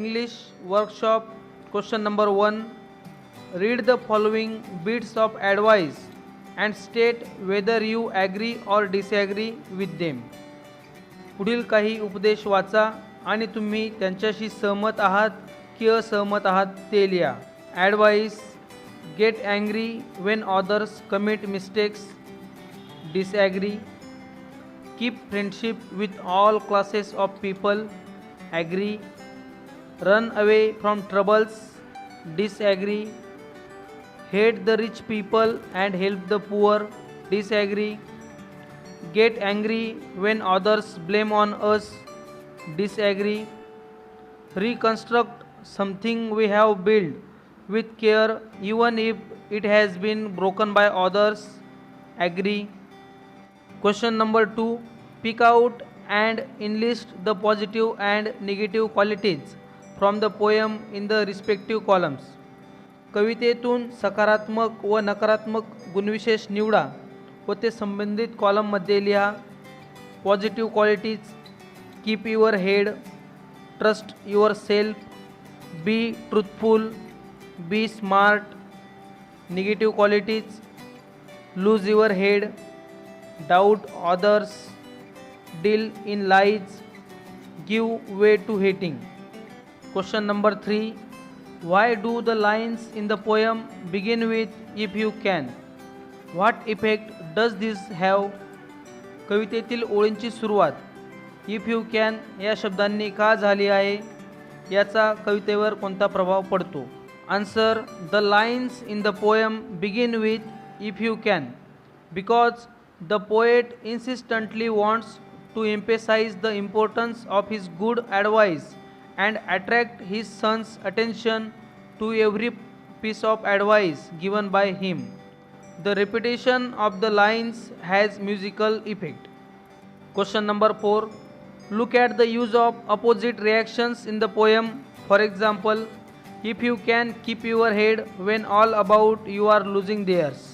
English workshop. Question number 1. Read the following bits of advice and state whether you agree or disagree with them. पुढील काही उपदेश वाचा आणि तुम्ही त्यांच्याशी सहमत आहात की असहमत आहात ते लिहा. Advice: get angry when others commit mistakes. Disagree: keep friendship with all classes of people. Agree: run away from troubles. Disagree: hate the rich people and help the poor. Disagree: get angry when others blame on us. Disagree: reconstruct something we have built with care even if it has been broken by others. Agree. Question number 2. Pick out and enlist the positive and negative qualities from the poem in the respective columns. कवितेतून सकारात्मक व नकारात्मक गुणविशेष निवडा व ते संबंधित कॉलममध्ये लिहा. Positive qualities: keep your head, trust yourself, be truthful, be smart. Negative qualities: lose your head, doubt others, deal in lies, give way to hating. Question number 3. Why do the lines in the poem begin with if you can? What effect does this have? कवितेतील ओळींची सुरुवात if you can या शब्दांनी का झाली आहे, याचा कवितेवर कोणता प्रभाव पडतो? Answer: the lines in the poem begin with if you can because the poet insistently wants to emphasize the importance of his good advice and attract his son's attention to every piece of advice given by him. The repetition of the lines has musical effect. Question number 4. Look at the use of opposite reactions in the poem. For example, if you can keep your head when all about you are losing theirs.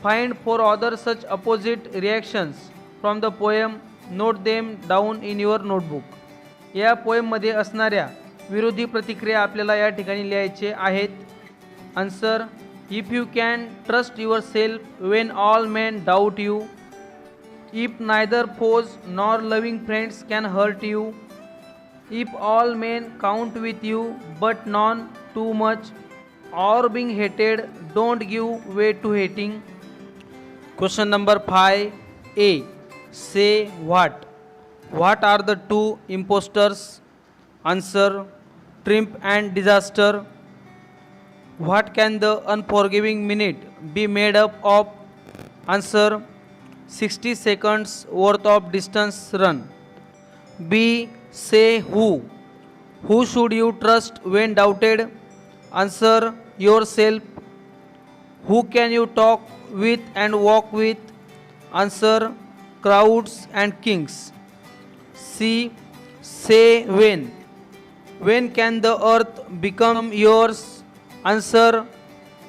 Find 4 other such opposite reactions from the poem. Note them down in your notebook. या पोएममध्ये असणाऱ्या विरोधी प्रतिक्रिया आपल्याला या ठिकाणी लिहायचे आहेत. Answer: if you can trust yourself when all men doubt you. If neither foes nor loving friends can hurt you. If all men count with you but none too much. Or being hated don't give way to hating. Question number 5. A. Say what. What are the 2 impostors? Answer: triumph and disaster. What can the unforgiving minute be made up of? Answer: 60 seconds worth of distance run. B. Say who. Who should you trust when doubted? Answer: yourself. Who can you talk with and walk with? Answer: crowds and kings. C. Say when. When can the earth become yours? Answer: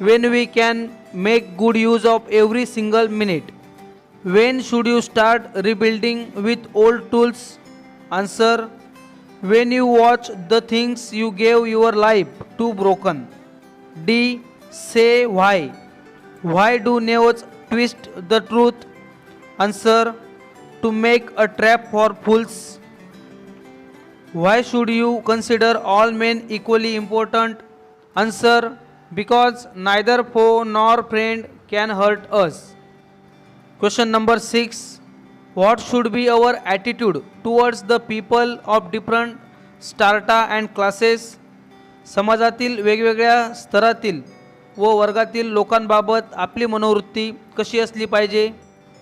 when we can make good use of every single minute. When should you start rebuilding with old tools? Answer: when you watch the things you gave your life to broken. D. Say why. Why do knaves twist the truth? Answer: to make a trap for fools. Why should you consider all men equally important? Answer: because neither foe nor friend can hurt us. Question number 6. What should be our attitude towards the people of different strata and classes? समाजातील वेगवेगळ्या स्तरातील व वर्गातील लोकांबाबत आपली मनोवृत्ती कशी असली पाहिजे?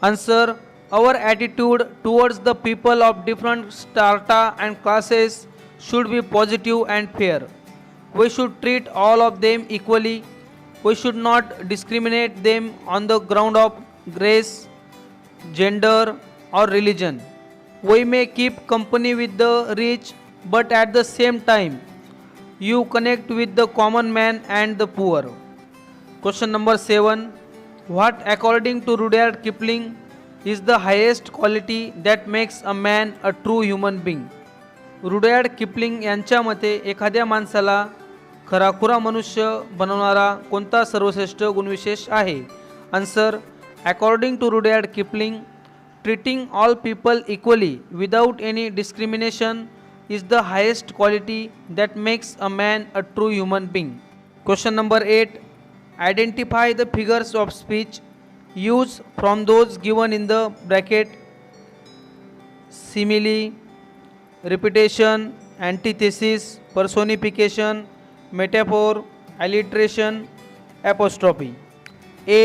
Answer: our attitude towards the people of different strata and classes should be positive and fair. We should treat all of them equally. We should not discriminate them on the ground of race, gender, or religion. We may keep company with the rich, but at the same time, you connect with the common man and the poor. Question number 7. What, according to Rudyard Kipling, is the highest quality that makes a man a true human being? Rudyard Kipling यांच्या मते एखाद्या माणसाला खराखुरा मनुष्य बनवणारा कोणता सर्वश्रेष्ठ गुणविशेष आहे? Answer, according to Rudyard Kipling, treating all people equally without any discrimination is the highest quality that makes a man a true human being. Question number 8. Identify the figures of speech used from those given in the bracket: simile, repetition, antithesis, personification, metaphor, alliteration, apostrophe. A.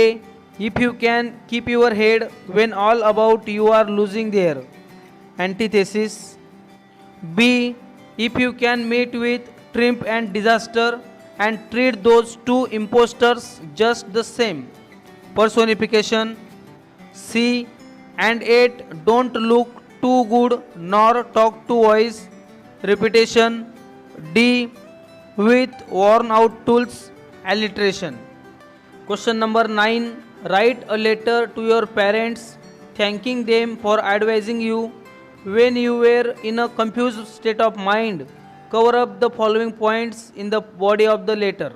If you can keep your head when all about you are losing their. Antithesis. B. If you can meet with triumph and disaster and treat those two impostors just the same. Personification. C. And 8. Don't look too good nor talk too wise. Repetition. D. With worn out tools. Alliteration. Question number 9. Write a letter to your parents thanking them for advising you when you were in a confused state of mind. Cover up the following points in the body of the letter.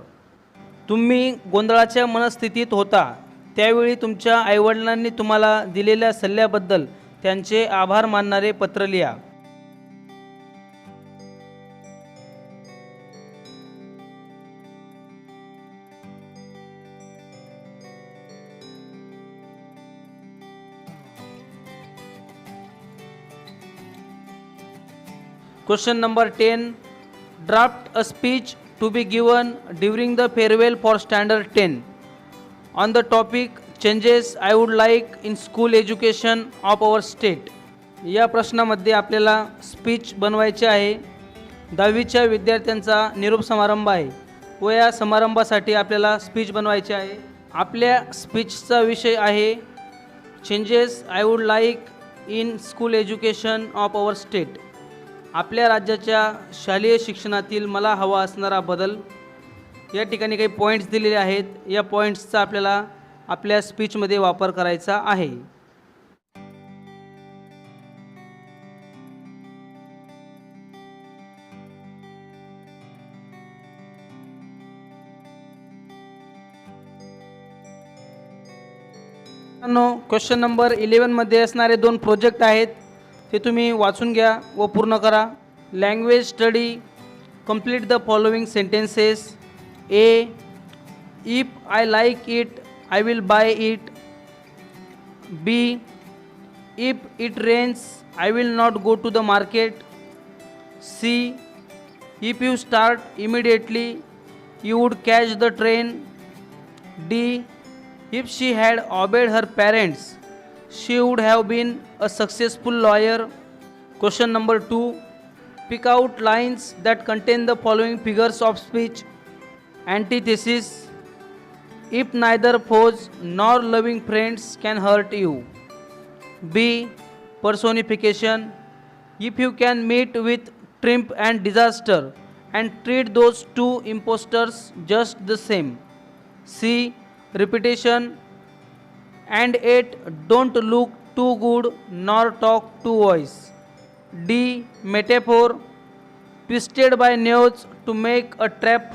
तुम्ही गोंधळाच्या मनस्थितीत होता त्यावेळी तुमच्या आईवडिलांनी तुम्हाला दिलेल्या सल्ल्याबद्दल त्यांचे आभार मानणारे पत्र लिहा. Question number 10. Draft a speech to be given during the farewell for standard 10 on the topic changes I would like in school education of our state. या प्रश्नामध्ये आपल्याला स्पीच बनवायचे आहे. 10वीच्या विद्यार्थ्यांचा निरोप समारंभ आहे व या समारंभासाठी आपल्याला स्पीच बनवायचे आहे. आपल्या स्पीचचा विषय आहे changes I would like in school education of our state. आपल्या राज्याच्या शालेय शिक्षणातील मला हवा असणारा बदल. या ठिकाणी काही पॉईंट्स दिलेले आहेत. या पॉईंट्सचा आपल्याला आपल्या स्पीचमध्ये वापर करायचा आहे. क्वेश्चन नंबर 11 मध्ये असणारे 2 प्रोजेक्ट आहेत ते तुम्ही वाचून घ्या व पूर्ण करा. Language study. Complete the following sentences. A. If I like it I will buy it. B. If it rains I will not go to the market. C. If you start immediately you would catch the train. D. If she had obeyed her parents, she would have been a successful lawyer. Question number 2. Pick out lines that contain the following figures of speech. Antithesis. If neither foes nor loving friends can hurt you. B. Personification. If you can meet with triumph and disaster and treat those two impostors just the same. C. Repetition. And 8. Don't look too good nor talk too wise. D. Metaphor. Twisted by nails to make a trap.